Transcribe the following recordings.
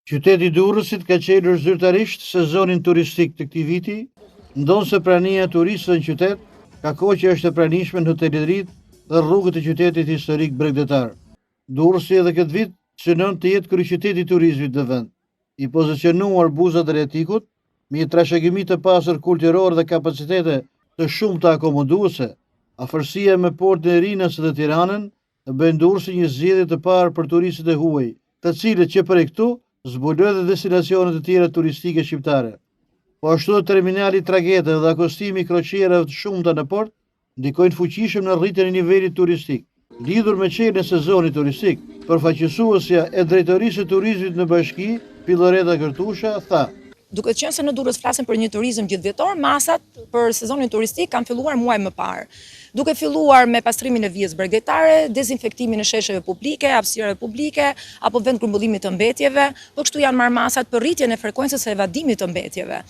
Qyteti i Durrësit ka qelur zyrtarisht sezonin turistik të këtij viti, ndonse prania e turistëve në qytet ka kohë që është e pranishme në hotelëritë dhe rrugët e qytetit historik bregdetar. Durrësi edhe këtë vit synon të jetë kryeqyteti i turizmit në vend, i pozicionuar buzët Adriatikut, me një trashëgimi të pasur kulturor dhe kapacitete të shumta akomoduese, afërsia me portin e Rinës dhe Tiranën bëjnë Durrësin një zgjedhje të parë për turistët e huaj, të cilët që prej këtu zbulojnë dhe destinacione të tjera turistike shqiptare. Po ashtu dhe terminali tragete dhe akostimi i kroqierave të shumta në port ndikojnë fuqishëm në rritjen e nivelit turistik. Lidhur me çeljen e sezonit turistik, përfaqësuesja e Drejtorisë së Turizmit në Bashki, Filloreta Kërtusha, tha: Duke qenë se në Durrës flasim për një turizëm gjithvjetor, masat për sezonin turistik kanë filluar muaj më parë. Duke filluar me pastrimin e vijës bregdetare, dezinfektimin e shesheve publike, hapësirave publike, apo vend grumbullimit të mbetjeve, po kështu janë marrë masat për rritjen e frekuencës së evadimit të mbetjeve.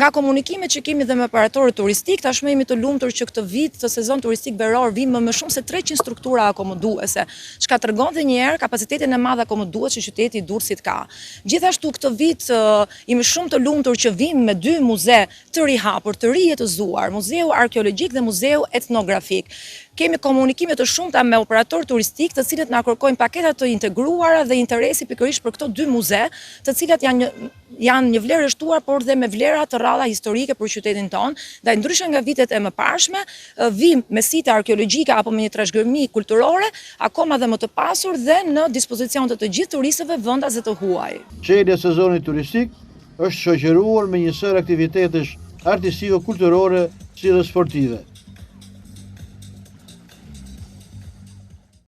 Nga komunikimet që kemi dhe me operatorët turistik, tashmë jemi të lumtur që këtë vit të sezon turistik veror vinë më shumë se 300 struktura akomoduese, çka tregon edhe një herë kapacitetin e madh akomodues që qyteti i Durrësit ka. Gjithashtu këtë vit jemi shumë të lumtur që vinë me 2 muze të rihapur, të rijetëzuar, Muzeu Arkeologjik dhe Muzeu Etnografik. Kemi komunikime të shumta me operatorë turistik, të cilët na kërkojnë paketa të integruara dhe interesi pikërisht për këto 2 muze, të cilat janë një vlerë e shtuar, por dhe me vlera të rralla historike për qytetin tonë, dhe ndryshe nga vitet e mëparshme, vim me site arkeologjike apo me një trashëgimi kulturore, akoma dhe më të pasur dhe në dispozicion të gjithë turistëve vendaze të huaj. Çelja e sezonit turistik është shoqëruar me një sër aktivitetesh artistiko-kulturore si dhe sportive.